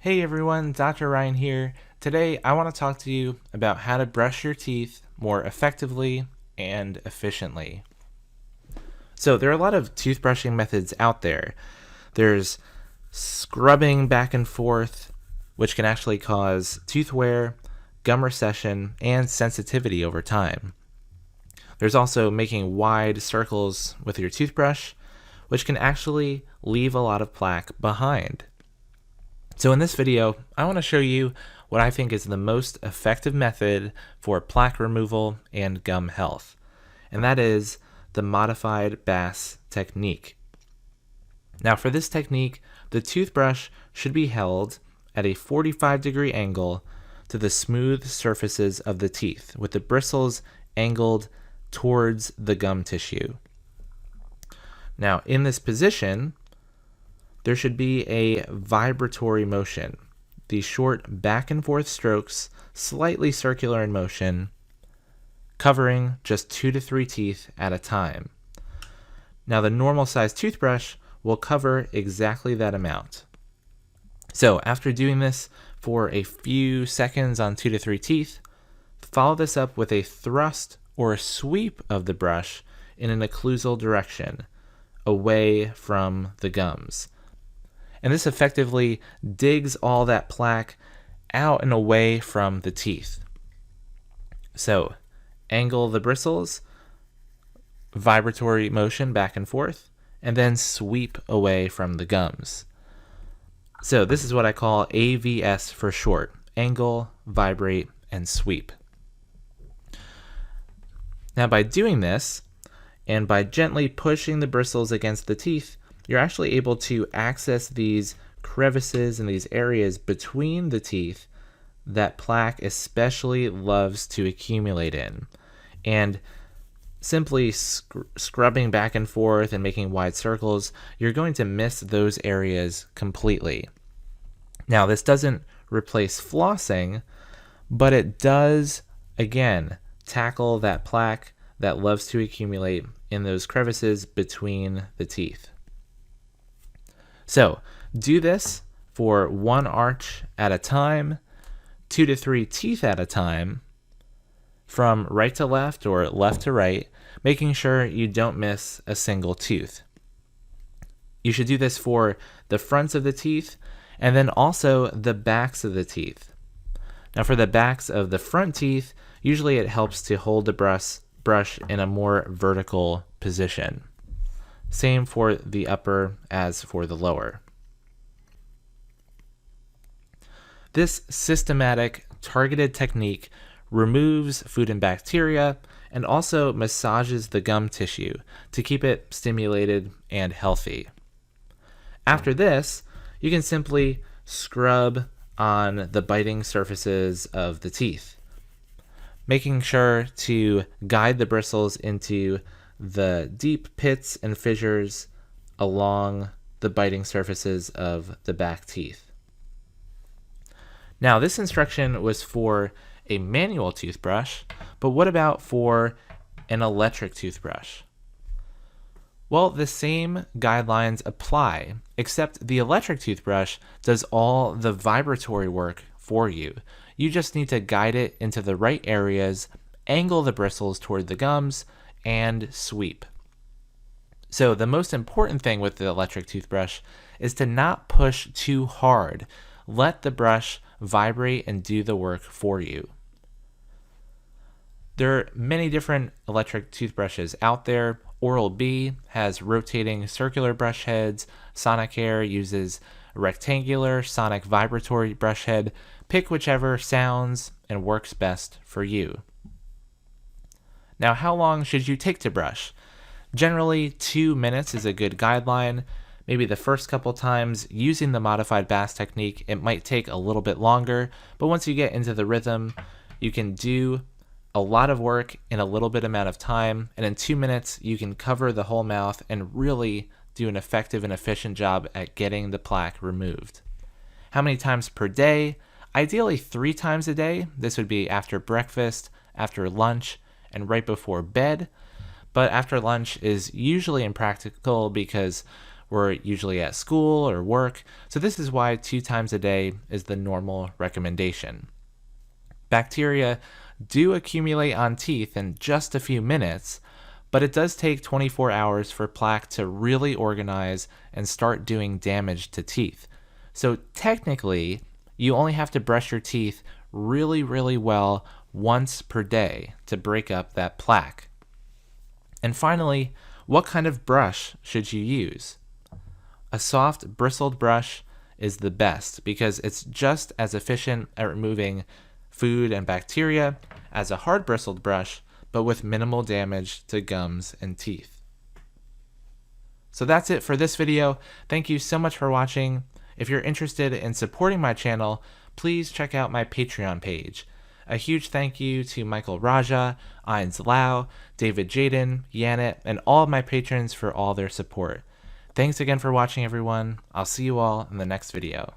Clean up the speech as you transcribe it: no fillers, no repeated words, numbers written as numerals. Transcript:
Hey everyone, Dr. Ryan here. Today I want to talk to you about how to brush your teeth more effectively and efficiently. So there are a lot of toothbrushing methods out there. There's scrubbing back and forth, which can actually cause tooth wear, gum recession, and sensitivity over time. There's also making wide circles with your toothbrush, which can actually leave a lot of plaque behind. So in this video, I want to show you what I think is the most effective method for plaque removal and gum health, and that is the modified Bass technique. Now for this technique, the toothbrush should be held at a 45-degree angle to the smooth surfaces of the teeth, with the bristles angled towards the gum tissue. Now in this position, there should be a vibratory motion. These short back and forth strokes, slightly circular in motion, covering just 2 to 3 teeth at a time. Now the normal size toothbrush will cover exactly that amount. So after doing this for a few seconds on 2 to 3 teeth, follow this up with a thrust or a sweep of the brush in an occlusal direction, away from the gums. And this effectively digs all that plaque out and away from the teeth. So, angle the bristles, vibratory motion back and forth, and then sweep away from the gums. So this is what I call AVS for short: angle, vibrate, and sweep. Now by doing this, and by gently pushing the bristles against the teeth, you're actually able to access these crevices and these areas between the teeth that plaque especially loves to accumulate in. And simply scrubbing back and forth and making wide circles, you're going to miss those areas completely. Now, this doesn't replace flossing, but it does, again, tackle that plaque that loves to accumulate in those crevices between the teeth. So do this for 1 arch at a time, 2 to 3 teeth at a time, from right to left or left to right, making sure you don't miss a single tooth. You should do this for the fronts of the teeth and then also the backs of the teeth. Now for the backs of the front teeth, usually it helps to hold the brush in a more vertical position. Same for the upper as for the lower. This systematic, targeted technique removes food and bacteria and also massages the gum tissue to keep it stimulated and healthy. After this, you can simply scrub on the biting surfaces of the teeth, making sure to guide the bristles into the deep pits and fissures along the biting surfaces of the back teeth. Now, this instruction was for a manual toothbrush, but what about for an electric toothbrush? Well, the same guidelines apply, except the electric toothbrush does all the vibratory work for you. You just need to guide it into the right areas, angle the bristles toward the gums, and sweep. So the most important thing with the electric toothbrush is to not push too hard. Let the brush vibrate and do the work for you. There are many different electric toothbrushes out there. Oral-B has rotating circular brush heads. Sonicare uses a rectangular sonic vibratory brush head. Pick whichever sounds and works best for you. Now, how long should you take to brush? Generally, 2 minutes is a good guideline. Maybe the first couple times using the modified Bass technique, it might take a little bit longer, but once you get into the rhythm, you can do a lot of work in a little bit amount of time, and in 2 minutes, you can cover the whole mouth and really do an effective and efficient job at getting the plaque removed. How many times per day? Ideally 3 times a day. This would be after breakfast, after lunch, and right before bed. But after lunch is usually impractical because We're usually at school or work, so this is why 2 times a day is the normal recommendation. Bacteria do accumulate on teeth in just a few minutes, but it does take 24 hours for plaque to really organize and start doing damage to teeth. So technically, you only have to brush your teeth really, really well once per day to break up that plaque. And finally, what kind of brush should you use? A soft, bristled brush is the best because it's just as efficient at removing food and bacteria as a hard bristled brush, but with minimal damage to gums and teeth. So that's it for this video. Thank you so much for watching. If you're interested in supporting my channel, please check out my Patreon page. A huge thank you to Michael Raja, Eins Lau, David Jaden, Yanet, and all of my patrons for all their support. Thanks again for watching, everyone. I'll see you all in the next video.